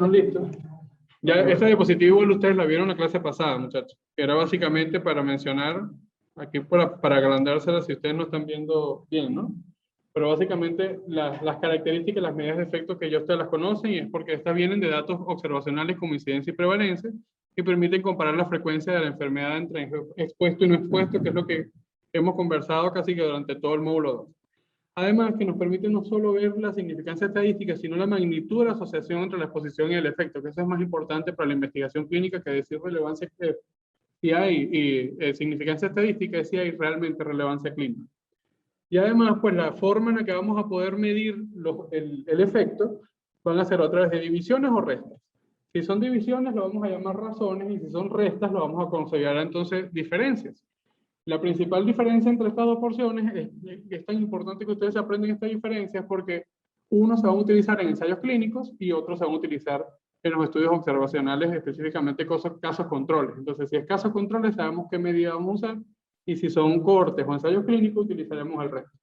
Bueno, listo. Ya esta diapositiva igual ustedes la vieron en la clase pasada, muchachos. Que era básicamente para mencionar, aquí para agrandársela si ustedes no están viendo bien, ¿no? Pero básicamente las características, las medidas de efecto que ya ustedes las conocen, y es porque estas vienen de datos observacionales como incidencia y prevalencia, que permiten comparar la frecuencia de la enfermedad entre expuesto y no expuesto, que es lo que hemos conversado casi que durante todo el módulo 2. Además, que nos permite no solo ver la significancia estadística, sino la magnitud de la asociación entre la exposición y el efecto, que eso es más importante para la investigación clínica que decir relevancia, que si hay significancia estadística, es si hay realmente relevancia clínica. Y además, pues la forma en la que vamos a poder medir el efecto van a ser a través de divisiones o restas. Si son divisiones, lo vamos a llamar razones, y si son restas, lo vamos a considerar entonces diferencias. La principal diferencia entre estas dos porciones es tan importante que ustedes aprendan estas diferencias porque uno se va a utilizar en ensayos clínicos y otro se va a utilizar en los estudios observacionales, específicamente casos controles. Entonces, si es casos controles, sabemos qué medida vamos a usar, y si son cohortes o ensayos clínicos, utilizaremos el resto.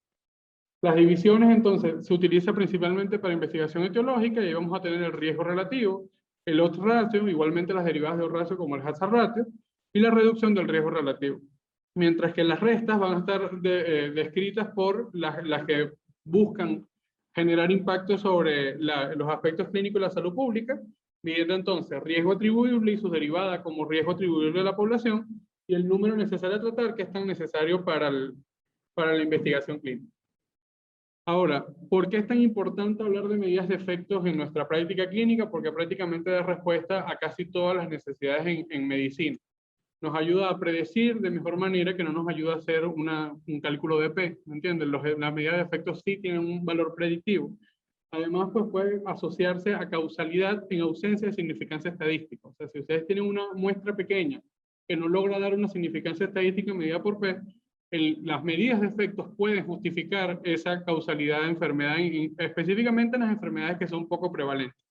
Las divisiones, entonces, se utiliza principalmente para investigación etiológica, y ahí vamos a tener el riesgo relativo, el odds ratio, igualmente las derivadas de odds ratio como el hazard ratio, y la reducción del riesgo relativo. Mientras que las restas van a estar descritas por las que buscan generar impacto sobre los aspectos clínicos de la salud pública, midiendo entonces riesgo atribuible y su derivada como riesgo atribuible de la población, y el número necesario a tratar, que es tan necesario para la investigación clínica. Ahora, ¿por qué es tan importante hablar de medidas de efectos en nuestra práctica clínica? Porque prácticamente da respuesta a casi todas las necesidades en medicina. Nos ayuda a predecir de mejor manera, que no nos ayuda a hacer un cálculo de P, ¿me entienden? Las medidas de efectos sí tienen un valor predictivo. Además, pues puede asociarse a causalidad en ausencia de significancia estadística. O sea, si ustedes tienen una muestra pequeña que no logra dar una significancia estadística medida por P, las medidas de efectos pueden justificar esa causalidad de enfermedad, específicamente en las enfermedades que son poco prevalentes.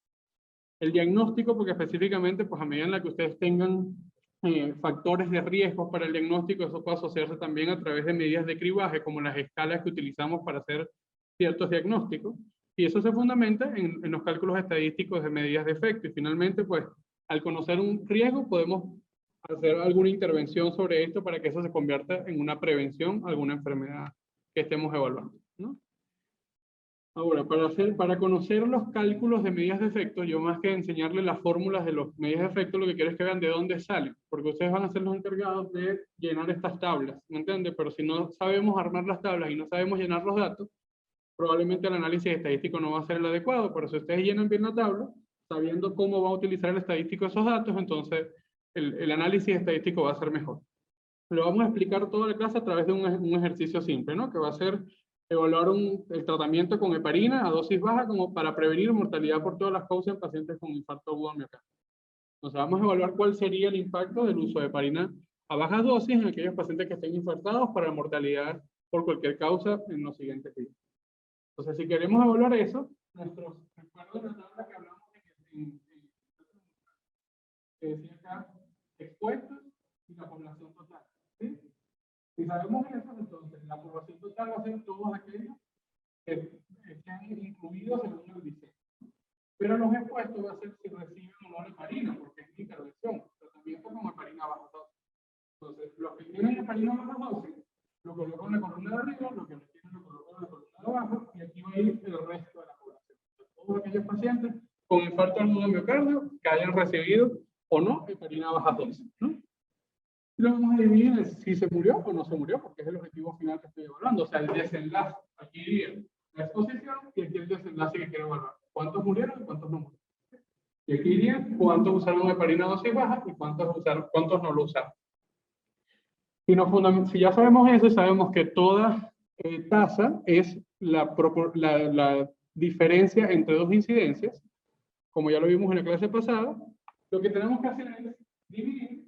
El diagnóstico, porque específicamente, pues a medida en la que ustedes tengan factores de riesgo para el diagnóstico, eso puede asociarse también a través de medidas de cribaje, como las escalas que utilizamos para hacer ciertos diagnósticos, y eso se fundamenta en los cálculos estadísticos de medidas de efecto. Y finalmente, pues, al conocer un riesgo, podemos hacer alguna intervención sobre esto para que eso se convierta en una prevención a alguna enfermedad que estemos evaluando, ¿no? Ahora, para conocer los cálculos de medidas de efecto, yo más que enseñarles las fórmulas de las medidas de efecto, lo que quiero es que vean de dónde salen, porque ustedes van a ser los encargados de llenar estas tablas, ¿me entiendes? Pero si no sabemos armar las tablas y no sabemos llenar los datos, probablemente el análisis estadístico no va a ser el adecuado. Pero si ustedes llenan bien la tabla, sabiendo cómo va a utilizar el estadístico esos datos, entonces el análisis estadístico va a ser mejor. Lo vamos a explicar toda la clase a través de un ejercicio simple, ¿no? Que va a ser evaluar el tratamiento con heparina a dosis baja como para prevenir mortalidad por todas las causas en pacientes con infarto agudo al miocardio. Entonces vamos a evaluar cuál sería el impacto del uso de heparina a bajas dosis en aquellos pacientes que estén infartados para la mortalidad por cualquier causa en los siguientes días. Entonces, si queremos evaluar eso, recuerdo la tabla que hablamos que decía acá, expuestos y la población total, ¿sí? Si sabemos eso, entonces la población total va a ser todos aquellos que están incluidos según el diseño. Pero los expuestos va a ser si reciben o no heparina, porque es intervención, tratamiento con heparina baja dosis. Entonces, los que tienen heparina baja dosis, lo coloco en la columna de arriba, los que no tienen lo coloco en la columna de abajo, y aquí va a ir el resto de la población. Todos aquellos pacientes con infarto agudo al miocardio que hayan recibido o no heparina baja dosis, ¿no? Y lo vamos a dividir en si se murió o no se murió, porque es el objetivo final que estoy evaluando. O sea, el desenlace. Aquí iría la exposición y aquí el desenlace que quiero evaluar. ¿Cuántos murieron y cuántos no murieron? Y aquí iría cuántos usaron heparina dosis baja y cuántos no lo usaron. Si ya sabemos eso, sabemos que toda tasa es la diferencia entre dos incidencias, como ya lo vimos en la clase pasada. Lo que tenemos que hacer es dividir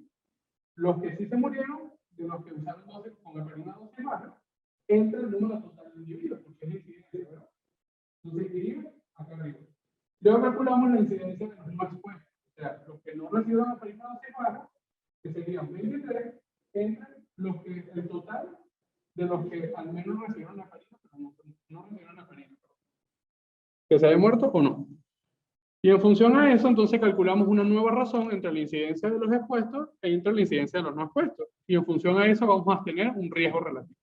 los que sí se murieron de los que usaron dosis con heparina dosis baja entre el número total de individuos, porque es incidencia, ¿verdad? Entonces, divide acá arriba. Luego calculamos la incidencia de los no expuestos, o sea, los que no recibieron heparina dosis baja, que serían 23, entre el total de los que al menos recibieron la heparina, pero no recibieron la heparina. ¿Que se haya muerto o no? Y en función a eso, entonces calculamos una nueva razón entre la incidencia de los expuestos e entre la incidencia de los no expuestos. Y en función a eso vamos a tener un riesgo relativo.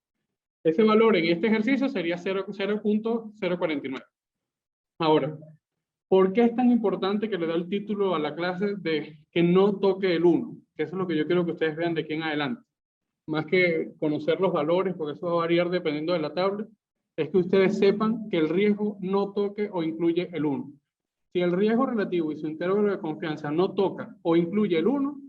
Ese valor en este ejercicio sería 0.049. Ahora, ¿por qué es tan importante que le da el título a la clase de que no toque el 1? Que eso es lo que yo quiero que ustedes vean de aquí en adelante. Más que conocer los valores, porque eso va a variar dependiendo de la tabla, es que ustedes sepan que el riesgo no toque o incluye el 1. Si el riesgo relativo y su intervalo de confianza no toca o incluye el 1,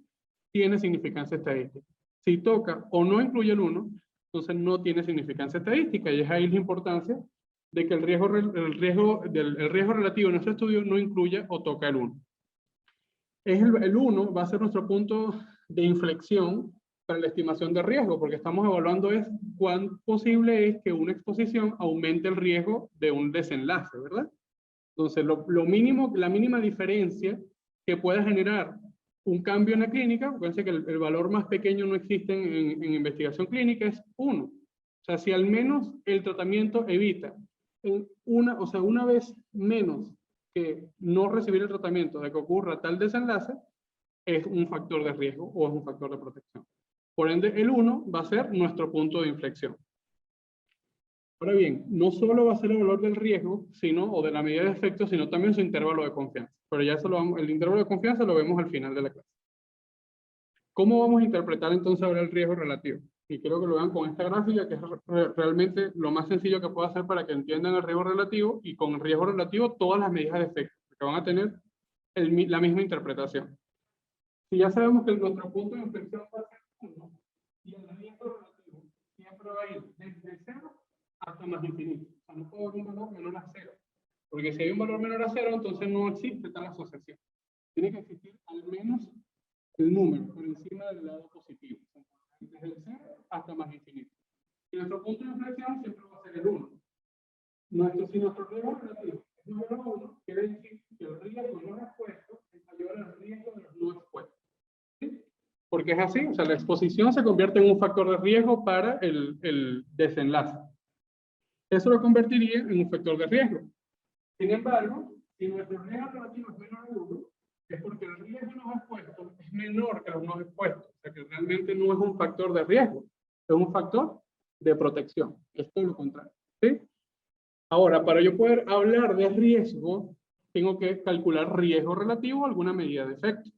tiene significancia estadística. Si toca o no incluye el 1, entonces no tiene significancia estadística. Y es ahí la importancia de que el riesgo relativo en nuestro estudio no incluya o toca el 1. El 1 va a ser nuestro punto de inflexión para la estimación de riesgo, porque estamos evaluando es cuán posible es que una exposición aumente el riesgo de un desenlace, ¿verdad? Entonces, la mínima diferencia que pueda generar un cambio en la clínica, fíjense que el valor más pequeño no existe en investigación clínica, es 1. O sea, si al menos el tratamiento evita una vez menos que no recibir el tratamiento de que ocurra tal desenlace, es un factor de riesgo o es un factor de protección. Por ende, el 1 va a ser nuestro punto de inflexión. Ahora bien, no solo va a ser el valor del riesgo, o de la medida de efecto, sino también su intervalo de confianza. Pero ya el intervalo de confianza lo vemos al final de la clase. ¿Cómo vamos a interpretar entonces ahora el riesgo relativo? Y quiero que lo vean con esta gráfica, que es realmente lo más sencillo que puedo hacer para que entiendan el riesgo relativo, y con el riesgo relativo todas las medidas de efecto, que van a tener la misma interpretación. Si ya sabemos que nuestro punto de inflexión va a ser 1, y el riesgo relativo siempre va a ir desde 0 hasta más infinito. O sea, no puedo haber un valor menor a 0. Porque si hay un valor menor a 0, entonces no existe tal asociación. Tiene que existir al menos el número por encima del lado positivo. Desde el 0 hasta más infinito. Y nuestro punto de inflexión siempre va a ser el 1. Si nuestro riesgo relativo es mayor a 1, quiere decir que el riesgo no expuesto es mayor al riesgo de los no expuestos. ¿Sí? Porque es así, o sea, la exposición se convierte en un factor de riesgo para el desenlace. Eso lo convertiría en un factor de riesgo. Sin embargo, si nuestro riesgo relativo es menor a 1, es porque el riesgo no expuesto es menor que los no expuestos. O sea que realmente no es un factor de riesgo, es un factor de protección. Es todo lo contrario. ¿Sí? Ahora, para yo poder hablar de riesgo, tengo que calcular riesgo relativo a alguna medida de efecto.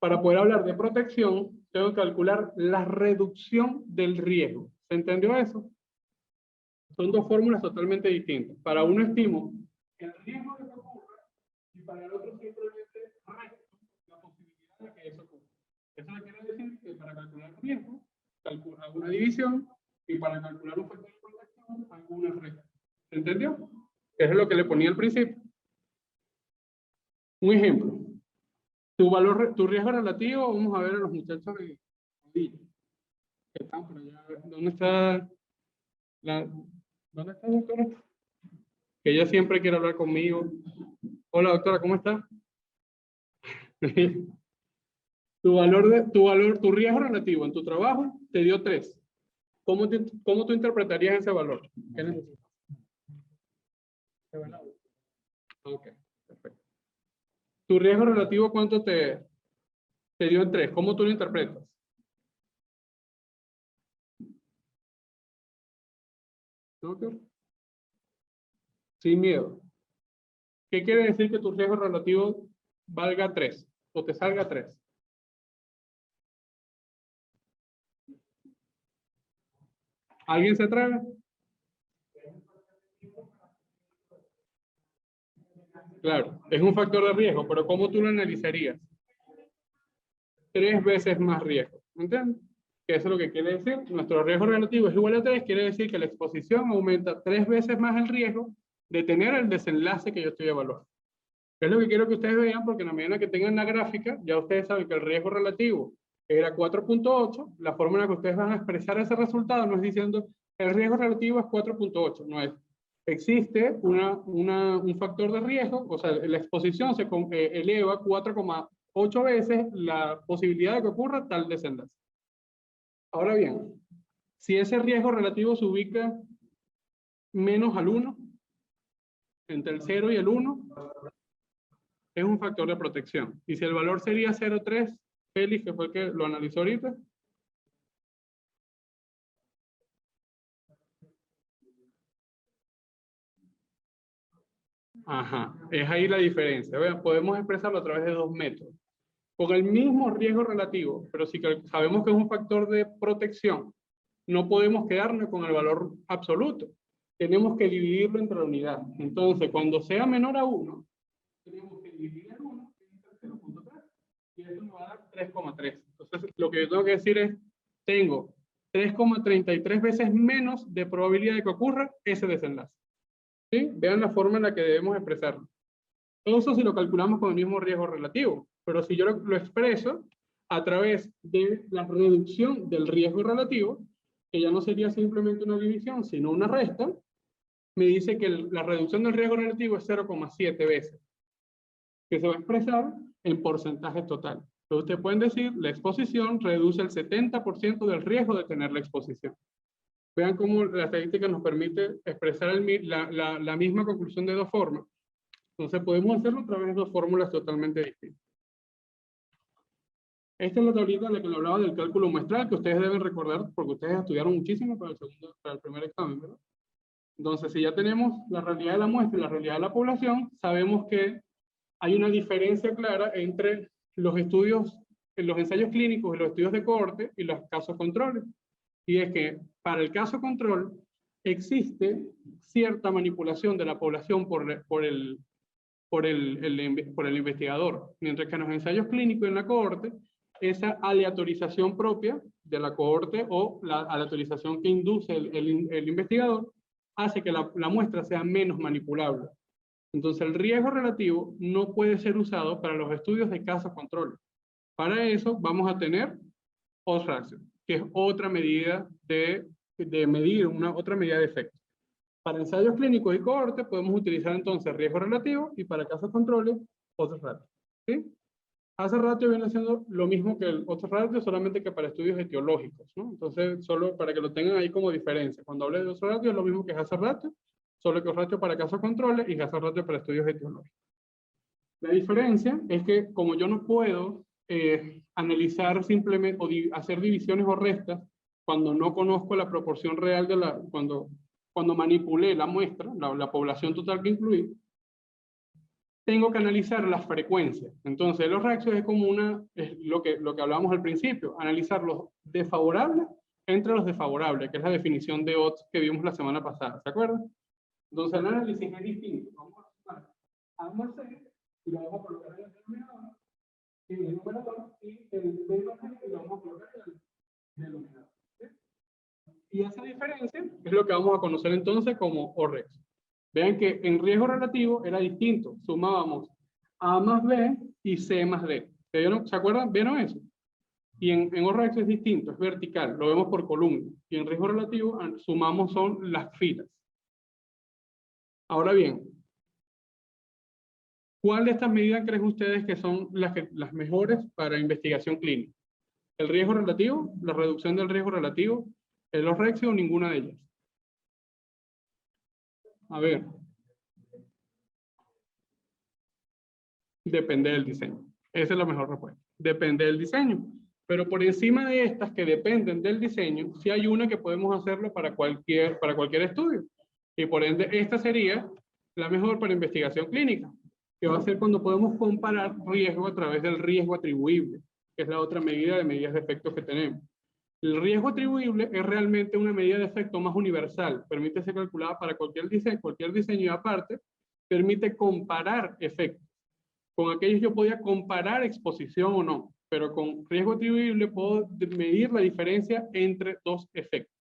Para poder hablar de protección, tengo que calcular la reducción del riesgo. ¿Se entendió eso? Son dos fórmulas totalmente distintas. Para uno estimo el riesgo de que ocurra y para el otro simplemente resto la posibilidad de que eso ocurra. Eso quiere decir que para calcular el riesgo, hago una división y para calcular un factor de protección, hago una resta. ¿Se entendió? Eso es lo que le ponía al principio. Un ejemplo. Tu riesgo relativo, vamos a ver a los muchachos de que están por allá. ¿Dónde está ¿Dónde está la doctora? Que ella siempre quiere hablar conmigo. Hola doctora, ¿cómo está? Tu riesgo relativo en tu trabajo te dio 3. ¿Cómo tú interpretarías ese valor? ¿Qué necesitas? Ok, perfecto. ¿Tu riesgo relativo cuánto te dio en 3? ¿Cómo tú lo interpretas? ¿Doctor? Sin miedo. ¿Qué quiere decir que tu riesgo relativo valga 3 o te salga 3? ¿Alguien se atreve? Claro, es un factor de riesgo, pero ¿cómo tú lo analizarías? 3 veces más riesgo. ¿Entiendes? Que eso es lo que quiere decir. Nuestro riesgo relativo es igual a 3, quiere decir que la exposición aumenta 3 veces más el riesgo de tener el desenlace que yo estoy evaluando. Es lo que quiero que ustedes vean, porque en la medida que tengan la gráfica, ya ustedes saben que el riesgo relativo era 4.8. La forma en la que ustedes van a expresar ese resultado no es diciendo el riesgo relativo es 4.8, no es. Existe un factor de riesgo, o sea, la exposición se eleva 4,8 veces la posibilidad de que ocurra tal desenlace. Ahora bien, si ese riesgo relativo se ubica menos al 1, entre el 0 y el 1, es un factor de protección. Y si el valor sería 0,3, Félix, que fue el que lo analizó ahorita. Ajá, es ahí la diferencia. Vean, podemos expresarlo a través de dos métodos. Con el mismo riesgo relativo, pero si sabemos que es un factor de protección, no podemos quedarnos con el valor absoluto. Tenemos que dividirlo entre la unidad. Entonces, cuando sea menor a 1, tenemos que dividir el 1 entre 0,3. Y eso nos va a dar 3,3. Entonces, lo que yo tengo que decir es, tengo 3,33 veces menos de probabilidad de que ocurra ese desenlace. ¿Sí? Vean la forma en la que debemos expresarlo. Eso si lo calculamos con el mismo riesgo relativo. Pero si yo lo expreso a través de la reducción del riesgo relativo, que ya no sería simplemente una división, sino una resta, me dice que la reducción del riesgo relativo es 0,7 veces, que se va a expresar en porcentaje total. Entonces ustedes pueden decir, la exposición reduce el 70% del riesgo de tener la exposición. Vean cómo la estadística nos permite expresar la misma conclusión de dos formas. Entonces podemos hacerlo a través de dos fórmulas totalmente distintas. Esta es la tablita en la que le hablaba del cálculo muestral, que ustedes deben recordar, porque ustedes estudiaron muchísimo para el primer examen, ¿verdad? Entonces, si ya tenemos la realidad de la muestra y la realidad de la población, sabemos que hay una diferencia clara entre los estudios, los ensayos clínicos y los estudios de cohorte y los casos controles. Y es que para el caso control existe cierta manipulación de la población por el investigador, mientras que en los ensayos clínicos y en la cohorte, esa aleatorización propia de la cohorte o la aleatorización que induce el investigador hace que la muestra sea menos manipulable. Entonces el riesgo relativo no puede ser usado para los estudios de casos control. Para eso vamos a tener odds ratio, que es otra medida de medir, otra medida de efecto. Para ensayos clínicos y cohorte podemos utilizar entonces riesgo relativo y para casos controles odds ratio. ¿Sí? Hazard ratio viene siendo lo mismo que el odds ratio, solamente que para estudios etiológicos, ¿no? Entonces, solo para que lo tengan ahí como diferencia. Cuando hable de odds ratio es lo mismo que hazard ratio, solo que odds ratio para casos controles y hazard ratio para estudios etiológicos. La diferencia es que como yo no puedo analizar simplemente o hacer divisiones o restas cuando no conozco la proporción real de cuando manipulé la muestra, la población total que incluí, tengo que analizar las frecuencias. Entonces, los ratios es como lo que hablábamos al principio, analizar los desfavorables entre los desfavorables, que es la definición de odds que vimos la semana pasada, ¿se acuerdan? Entonces, el análisis es distinto. Vamos a sumar A más C y lo vamos a colocar en el denominador, y el numerador, y el B más C y lo vamos a colocar en el denominador. ¿Sí? Y esa diferencia es lo que vamos a conocer entonces como OREX. Vean que en riesgo relativo era distinto. Sumábamos A más B y C más D. ¿Se acuerdan? ¿Vieron eso? Y en OREX es distinto, es vertical. Lo vemos por columna. Y en riesgo relativo sumamos son las filas. Ahora bien, ¿cuál de estas medidas creen ustedes que son las mejores para investigación clínica? ¿El riesgo relativo? ¿La reducción del riesgo relativo? ¿El OREX o ninguna de ellas? A ver. Depende del diseño. Esa es la mejor respuesta. Depende del diseño. Pero por encima de estas que dependen del diseño, sí hay una que podemos hacerlo para cualquier estudio. Y por ende, esta sería la mejor para investigación clínica, que va a ser cuando podemos comparar riesgo a través del riesgo atribuible, que es la otra medida de medidas de efecto que tenemos. El riesgo atribuible es realmente una medida de efecto más universal. Permite ser calculada para cualquier diseño y aparte permite comparar efectos. Con aquellos yo podía comparar exposición o no, pero con riesgo atribuible puedo medir la diferencia entre dos efectos.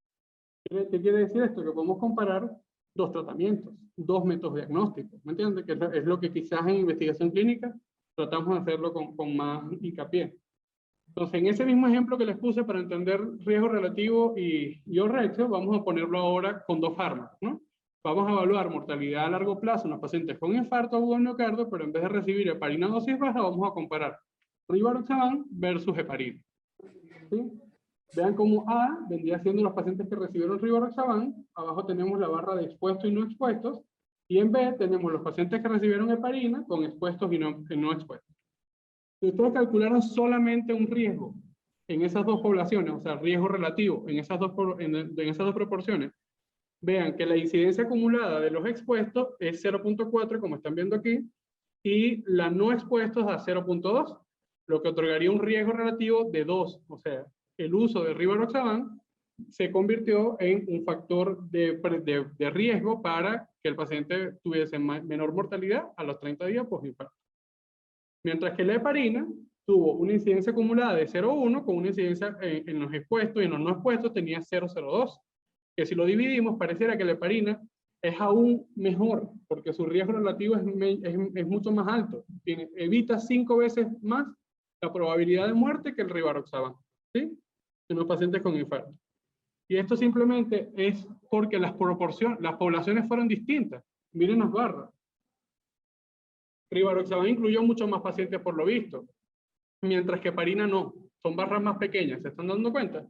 ¿Qué quiere decir esto? Que podemos comparar dos tratamientos, dos métodos diagnósticos. ¿Me entiendes? Que es lo que quizás en investigación clínica tratamos de hacerlo con más hincapié. Entonces, en ese mismo ejemplo que les puse para entender riesgo relativo y OREX, vamos a ponerlo ahora con dos fármacos, ¿no? Vamos a evaluar mortalidad a largo plazo en los pacientes con infarto agudo del miocardio, pero en vez de recibir heparina a dosis baja, vamos a comparar rivaroxaban versus heparina. ¿Sí? Vean cómo A vendría siendo los pacientes que recibieron rivaroxaban, abajo tenemos la barra de expuestos y no expuestos, Y en B tenemos los pacientes que recibieron heparina con expuestos y no expuestos. Si ustedes calcularon solamente un riesgo en esas dos poblaciones, o sea, riesgo relativo en esas en esas dos proporciones, vean que la incidencia acumulada de los expuestos es 0.4, como están viendo aquí, y la no expuestos a 0.2, lo que otorgaría un riesgo relativo de 2. O sea, el uso de rivaroxaban se convirtió en un factor de riesgo para que el paciente tuviese menor mortalidad a los 30 días post-infarto. Mientras que la heparina tuvo una incidencia acumulada de 0.1 con una incidencia en los expuestos y en los no expuestos tenía 0.02. Que si lo dividimos pareciera que la heparina es aún mejor porque su riesgo relativo es mucho más alto. Evita 5 veces más la probabilidad de muerte que el rivaroxaban, ¿sí? En los pacientes con infarto. Y esto simplemente es porque las poblaciones fueron distintas. Miren las barras. Rivaroxaban incluyó muchos más pacientes por lo visto, mientras que heparina no. Son barras más pequeñas, ¿se están dando cuenta?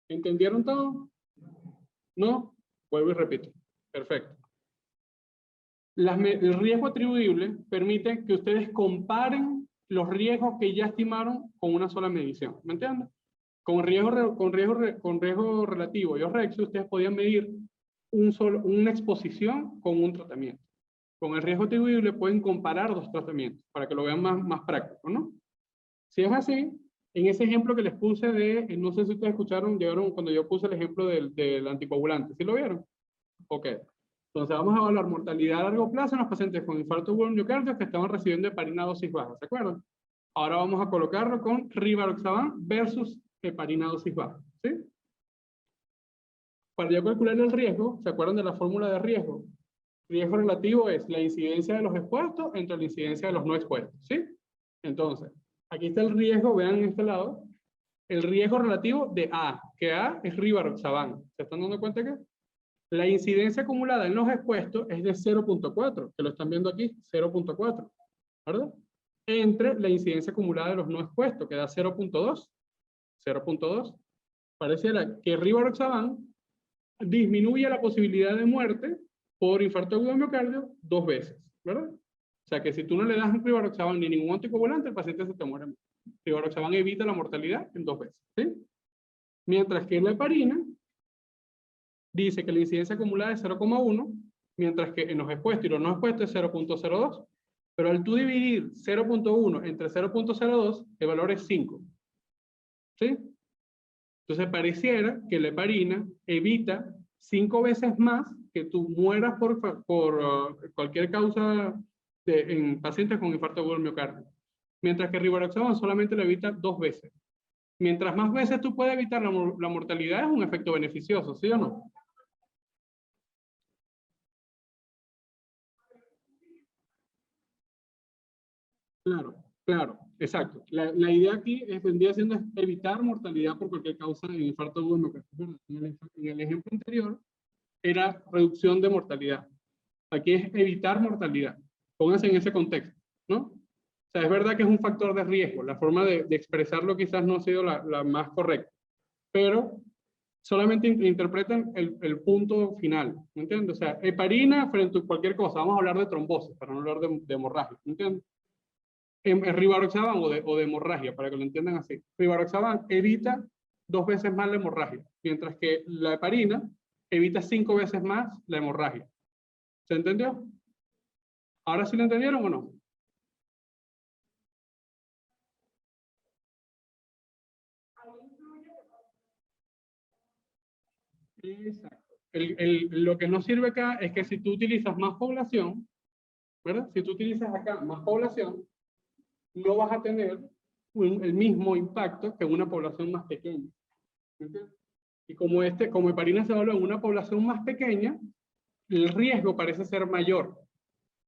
¿Entendieron todo? ¿No? Vuelvo y repito. Perfecto. El riesgo atribuible permite que ustedes comparen los riesgos que ya estimaron con una sola medición. ¿Me entienden? Con riesgo relativo y OREXI, ustedes podían medir una exposición con un tratamiento. Con el riesgo atribuible pueden comparar dos tratamientos para que lo vean más práctico, ¿no? Si es así, en ese ejemplo que les puse no sé si ustedes llegaron cuando yo puse el ejemplo del anticoagulante, ¿sí lo vieron? Ok. Entonces vamos a evaluar mortalidad a largo plazo en los pacientes con infarto agudo miocardio que estaban recibiendo heparina dosis baja, ¿se acuerdan? Ahora vamos a colocarlo con rivaroxaban versus heparina dosis baja, ¿sí? Para yo calcular el riesgo, ¿se acuerdan de la fórmula de riesgo? Riesgo relativo es la incidencia de los expuestos entre la incidencia de los no expuestos, ¿sí? Entonces, aquí está el riesgo, vean en este lado, el riesgo relativo de A, que A es rivaroxaban. ¿Se están dando cuenta que? La incidencia acumulada en los expuestos es de 0.4, que lo están viendo aquí, 0.4, ¿verdad? Entre la incidencia acumulada de los no expuestos, que da 0.2. 0.2. Pareciera que rivaroxaban disminuye la posibilidad de muerte por infarto agudo de miocardio 2 veces, ¿verdad? O sea que si tú no le das rivaroxaban ni ningún anticoagulante, el paciente se te muere. Rivaroxaban evita la mortalidad en 2 veces, ¿sí? Mientras que la heparina dice que la incidencia acumulada es 0.1, mientras que en los expuestos y los no expuestos es 0.02. Pero al tú dividir 0.1 entre 0.02, el valor es 5. ¿Sí? Entonces pareciera que la heparina evita 5 veces más que tú mueras por cualquier causa en pacientes con infarto agudo del miocardio. Mientras que rivaroxaban solamente lo evita 2 veces. Mientras más veces tú puedes evitar la mortalidad, es un efecto beneficioso, ¿sí o no? Claro, claro, exacto. La idea aquí vendría siendo evitar mortalidad por cualquier causa de infarto agudo miocardio. En el ejemplo anterior era reducción de mortalidad. Aquí es evitar mortalidad. Pónganse en ese contexto, ¿no? O sea, es verdad que es un factor de riesgo. La forma de expresarlo quizás no ha sido la más correcta, pero solamente interpretan el punto final, ¿me entiendes? O sea, heparina frente a cualquier cosa. Vamos a hablar de trombosis, para no hablar de hemorragia, ¿me entiendes? En rivaroxaban o de hemorragia, para que lo entiendan así. Rivaroxaban evita 2 veces más la hemorragia, mientras que la heparina evita 5 veces más la hemorragia. ¿Se entendió? ¿Ahora sí lo entendieron o no? Exacto. Lo que no sirve acá es que si tú utilizas más población, ¿verdad? Si tú utilizas acá más población, no vas a tener el mismo impacto que en una población más pequeña. ¿Entiendes? Y como heparina se evalúa en una población más pequeña, el riesgo parece ser mayor,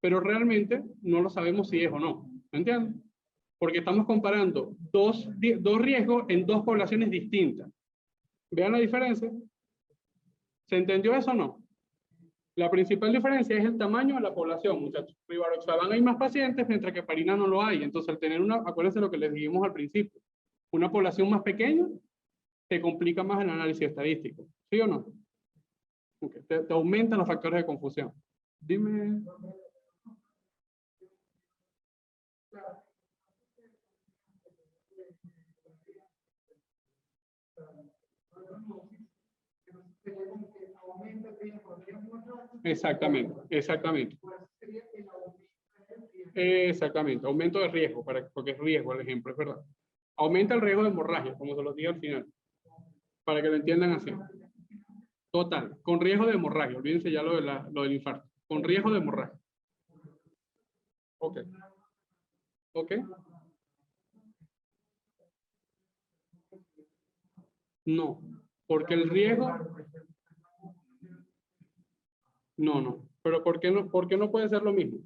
pero realmente no lo sabemos si es o no. ¿Me entiendes? Porque estamos comparando dos riesgos en 2 poblaciones distintas. ¿Vean la diferencia? ¿Se entendió eso o no? La principal diferencia es el tamaño de la población, muchachos. Rivaroxaban hay más pacientes, mientras que heparina no lo hay. Entonces, al tener acuérdense lo que les dijimos al principio, una población más pequeña, te complica más el análisis estadístico. ¿Sí o no? Okay. Te aumentan los factores de confusión. Dime. Exactamente, exactamente. Exactamente, aumento de riesgo, porque es riesgo el ejemplo, es verdad. Aumenta el riesgo de hemorragia, como se los dije al final, para que lo entiendan así. Total, con riesgo de hemorragia, olvídense ya lo del infarto, con riesgo de hemorragia. Ok. Ok. No, porque el riesgo, no. Pero ¿por qué no puede ser lo mismo?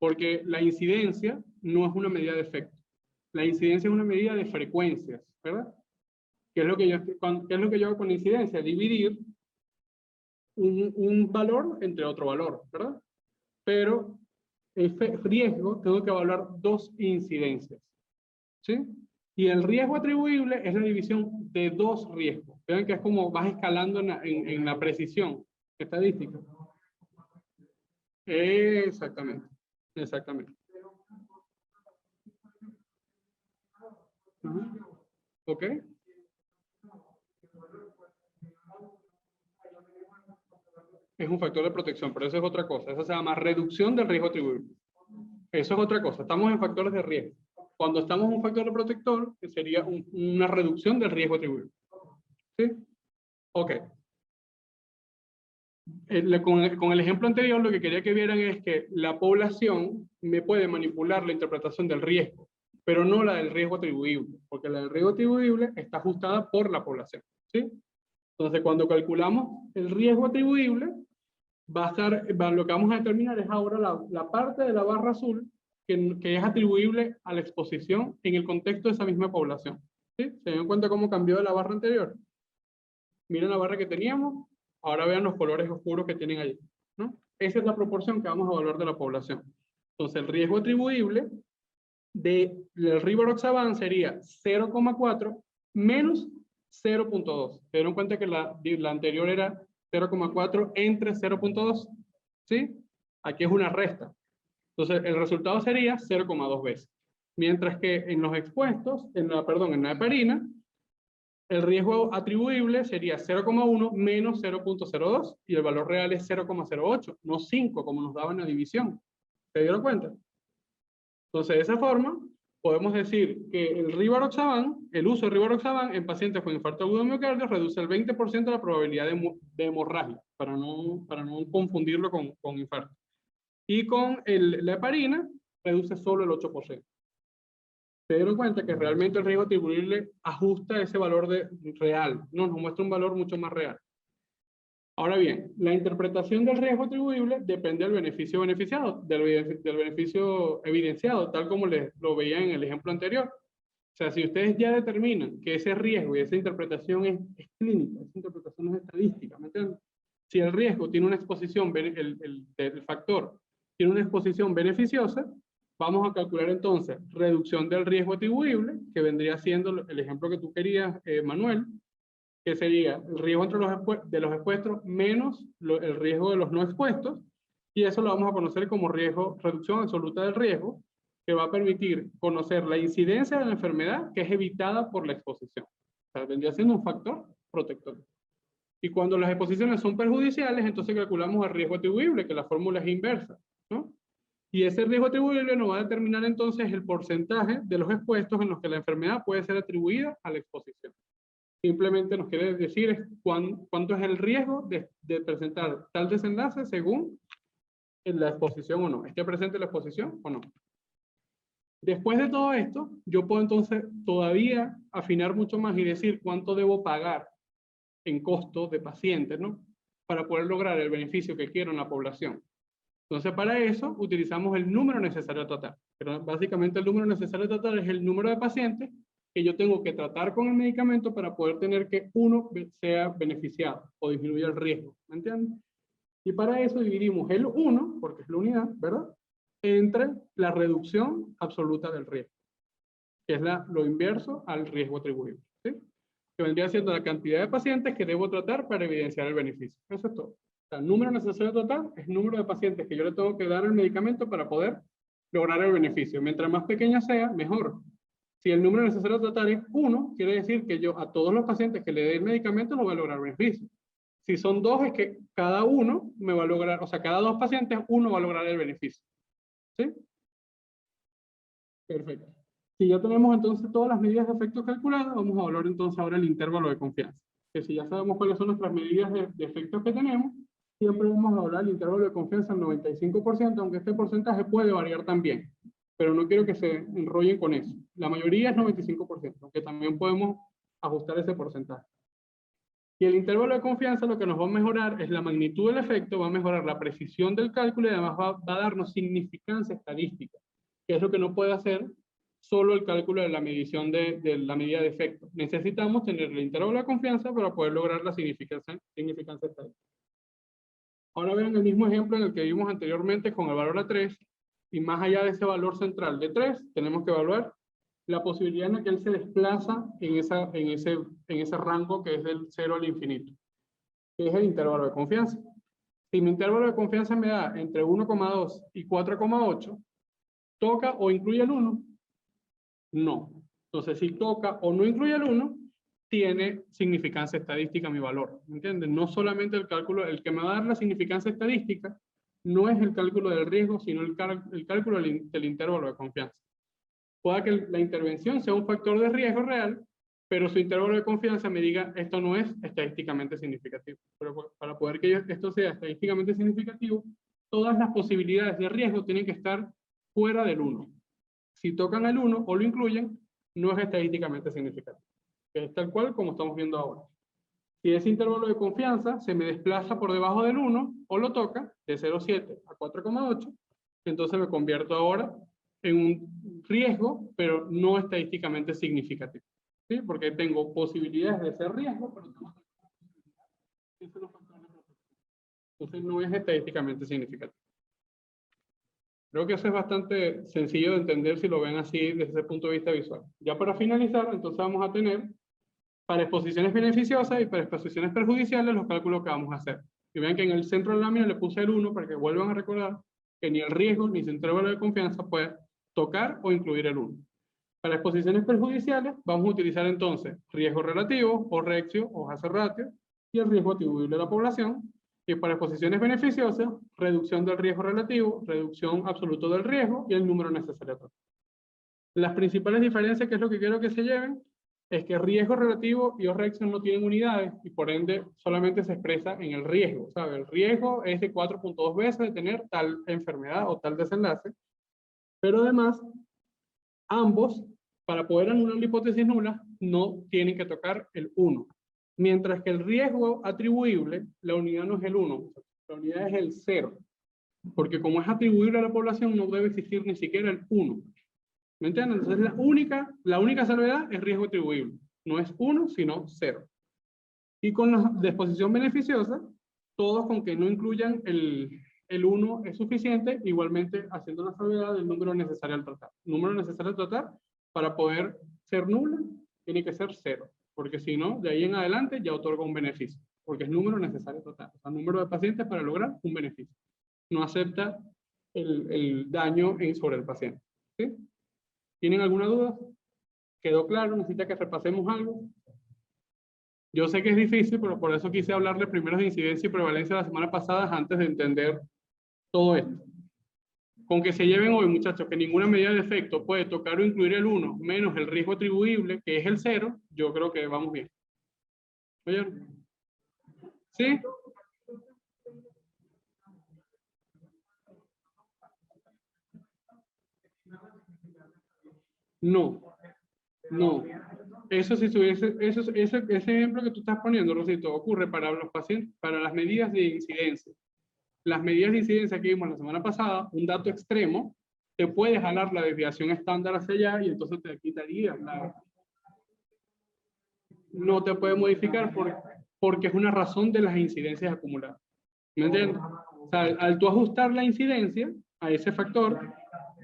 Porque la incidencia no es una medida de efecto. La incidencia es una medida de frecuencias, ¿verdad? ¿Qué es lo que yo hago con la incidencia? Dividir un valor entre otro valor, ¿verdad? Pero el riesgo tengo que evaluar dos incidencias, ¿sí? Y el riesgo atribuible es la división de dos riesgos. Vean que es como vas escalando en la precisión estadística. Exactamente, exactamente. ¿Ok? Es un factor de protección, pero eso es otra cosa. Eso se llama reducción del riesgo atribuible. Eso es otra cosa. Estamos en factores de riesgo. Cuando estamos en un factor de protector, que sería una reducción del riesgo atribuible. ¿Sí? Ok. Con el ejemplo anterior, lo que quería que vieran es que la población me puede manipular la interpretación del riesgo, pero no la del riesgo atribuible, porque la del riesgo atribuible está ajustada por la población. ¿Sí? Entonces, cuando calculamos el riesgo atribuible, lo que vamos a determinar es ahora la parte de la barra azul que es atribuible a la exposición en el contexto de esa misma población. ¿Sí? ¿Se dan cuenta cómo cambió de la barra anterior? Miren la barra que teníamos, ahora vean los colores oscuros que tienen allí, ¿no? Esa es la proporción que vamos a evaluar de la población. Entonces, el riesgo atribuible del rivaroxaban sería 0,4 menos 0,2. ¿Se dieron cuenta que la anterior era 0,4 entre 0,2? ¿Sí? Aquí es una resta. Entonces, el resultado sería 0,2 veces. Mientras que en los expuestos, en la heparina, el riesgo atribuible sería 0,1 menos 0,02 y el valor real es 0,08, no 5 como nos daba en la división. ¿Se dieron cuenta? Entonces, de esa forma, podemos decir que el uso de rivaroxaban en pacientes con infarto agudo de miocardio reduce el 20% de la probabilidad de hemorragia, para no confundirlo con infarto. Y con la heparina reduce solo el 8%. Se dieron cuenta que realmente el riesgo atribuible ajusta ese valor real, nos muestra un valor mucho más real. Ahora bien, la interpretación del riesgo atribuible depende del beneficio beneficiado, del beneficio evidenciado, tal como lo veía en el ejemplo anterior. O sea, si ustedes ya determinan que ese riesgo y esa interpretación es clínica, esa interpretación es estadística, ¿me entienden? Si el riesgo tiene una exposición, el factor tiene una exposición beneficiosa, vamos a calcular entonces reducción del riesgo atribuible, que vendría siendo el ejemplo que tú querías, Manuel, que sería el riesgo entre los expuestos menos el riesgo de los no expuestos, y eso lo vamos a conocer como reducción absoluta del riesgo, que va a permitir conocer la incidencia de la enfermedad que es evitada por la exposición. O sea, vendría siendo un factor protector. Y cuando las exposiciones son perjudiciales, entonces calculamos el riesgo atribuible, que la fórmula es inversa, ¿no? Y ese riesgo atribuible nos va a determinar entonces el porcentaje de los expuestos en los que la enfermedad puede ser atribuida a la exposición. Simplemente nos quiere decir cuánto es el riesgo de presentar tal desenlace según la exposición o no. ¿Esté presente la exposición o no? Después de todo esto, yo puedo entonces todavía afinar mucho más y decir cuánto debo pagar en costos de pacientes, ¿no? Para poder lograr el beneficio que quiero en la población. Entonces, para eso utilizamos el número necesario a tratar. Pero básicamente el número necesario a tratar es el número de pacientes que yo tengo que tratar con el medicamento para poder tener que uno sea beneficiado o disminuya el riesgo. ¿Me entienden? Y para eso dividimos el 1, porque es la unidad, ¿verdad? Entre la reducción absoluta del riesgo, que es lo inverso al riesgo atribuible. ¿Sí? que vendría siendo la cantidad de pacientes que debo tratar para evidenciar el beneficio. Eso es todo. O sea, el número necesario total es el número de pacientes que yo le tengo que dar el medicamento para poder lograr el beneficio. Mientras más pequeño sea, mejor. Si el número necesario total es 1, quiere decir que yo a todos los pacientes que le dé el medicamento no voy a lograr beneficio. Si son 2, es que cada uno me va a lograr, o sea, cada 2 pacientes, uno va a lograr el beneficio. ¿Sí? Perfecto. Si ya tenemos entonces todas las medidas de efectos calculadas, vamos a hablar entonces ahora del intervalo de confianza. Que si ya sabemos cuáles son nuestras medidas de efectos que tenemos, siempre vamos a hablar del intervalo de confianza al 95%, aunque este porcentaje puede variar también. Pero no quiero que se enrollen con eso. La mayoría es 95%, aunque también podemos ajustar ese porcentaje. Y el intervalo de confianza lo que nos va a mejorar es la magnitud del efecto, va a mejorar la precisión del cálculo y además va a darnos significancia estadística, que es lo que no puede hacer solo el cálculo de la medición de la medida de efecto. Necesitamos tener el intervalo de confianza para poder lograr la significancia estadística. Ahora vean el mismo ejemplo en el que vimos anteriormente con el valor a 3, y más allá de ese valor central de 3, tenemos que evaluar la posibilidad en la que él se desplaza en ese rango que es del 0 al infinito, que es el intervalo de confianza. Si mi intervalo de confianza me da entre 1,2 y 4,8, ¿toca o incluye el 1? No. Entonces, si toca o no incluye el 1, tiene significancia estadística mi valor. ¿Me entienden? No solamente el cálculo, el que me va a dar la significancia estadística, no es el cálculo del riesgo, sino el cálculo del intervalo de confianza. Pueda que la intervención sea un factor de riesgo real, pero su intervalo de confianza me diga esto no es estadísticamente significativo. Pero para poder que esto sea estadísticamente significativo, todas las posibilidades de riesgo tienen que estar fuera del 1. Si tocan el 1 o lo incluyen, no es estadísticamente significativo. Es tal cual como estamos viendo ahora. Si ese intervalo de confianza se me desplaza por debajo del 1 o lo toca, de 0,7 a 4,8, entonces me convierto ahora en un riesgo, pero no estadísticamente significativo. ¿Sí? Porque tengo posibilidades de ser riesgo, pero tengo entonces no es estadísticamente significativo. Creo que eso es bastante sencillo de entender si lo ven así desde ese punto de vista visual. Ya para finalizar, entonces vamos a tener para exposiciones beneficiosas y para exposiciones perjudiciales los cálculos que vamos a hacer. Y vean que en el centro de la lámina le puse el 1 para que vuelvan a recordar que ni el riesgo ni su intervalo de confianza puede tocar o incluir el 1. Para exposiciones perjudiciales vamos a utilizar entonces riesgo relativo, o RECTIO, o hazard ratio, y el riesgo atribuible a la población. Y para exposiciones beneficiosas, reducción del riesgo relativo, reducción absoluta del riesgo y el número necesario total. Las principales diferencias, que es lo que quiero que se lleven, es que riesgo relativo y RECTIO no tienen unidades y por ende solamente se expresa en el riesgo. ¿Sabe? El riesgo es de 4.2 veces de tener tal enfermedad o tal desenlace, pero además ambos, para poder anular la hipótesis nula, no tienen que tocar el 1. Mientras que el riesgo atribuible, la unidad no es el 1, la unidad es el 0. Porque como es atribuible a la población, no debe existir ni siquiera el 1. ¿Me entienden? Entonces la única salvedad es riesgo atribuible. No es 1, sino 0. Y con la disposición beneficiosa, todos con que no incluyan el 1 es suficiente, igualmente haciendo la salvedad del número necesario al tratar. Número necesario al tratar, para poder ser nula, tiene que ser 0. Porque si no, de ahí en adelante ya otorga un beneficio. Porque es número necesario total. O sea, número de pacientes para lograr un beneficio. No acepta el daño sobre el paciente. ¿Sí? ¿Tienen alguna duda? ¿Quedó claro? ¿Necesita que repasemos algo? Yo sé que es difícil, pero por eso quise hablarle primero de incidencia y prevalencia la semana pasada antes de entender todo esto. Con que se lleven hoy, muchachos, que ninguna medida de efecto puede tocar o incluir el 1 menos el riesgo atribuible, que es el 0, yo creo que vamos bien. ¿Oyeron? ¿Sí? No. No. Eso si tuviese, ese ejemplo que tú estás poniendo, Rosito, ocurre para los pacientes, para las medidas de incidencia. Las medidas de incidencia que vimos la semana pasada, un dato extremo, te puede jalar la desviación estándar hacia allá y entonces te quitaría no te puede modificar porque es una razón de las incidencias acumuladas. ¿Me entiendes? O sea, al tú ajustar la incidencia a ese factor,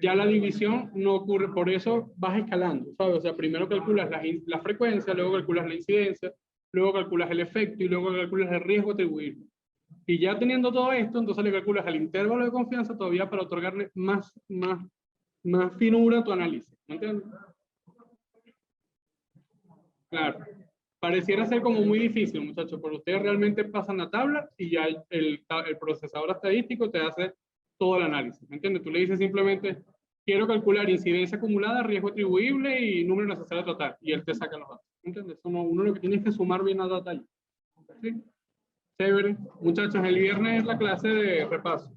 ya la división no ocurre, por eso vas escalando, ¿sabes? O sea, primero calculas la frecuencia, luego calculas la incidencia, luego calculas el efecto y luego calculas el riesgo atribuible. Y ya teniendo todo esto, entonces le calculas el intervalo de confianza todavía para otorgarle más finura a tu análisis. ¿Me entiendes? Claro. Pareciera ser como muy difícil, muchachos, pero ustedes realmente pasan la tabla y ya el procesador estadístico te hace todo el análisis. ¿Me entiendes? Tú le dices simplemente, quiero calcular incidencia acumulada, riesgo atribuible y número necesario de tratar. Y él te saca los datos. ¿Me entiendes? Uno lo que tiene es que sumar bien la data ahí. ¿Sí? Chévere. Muchachos, el viernes es la clase de repaso.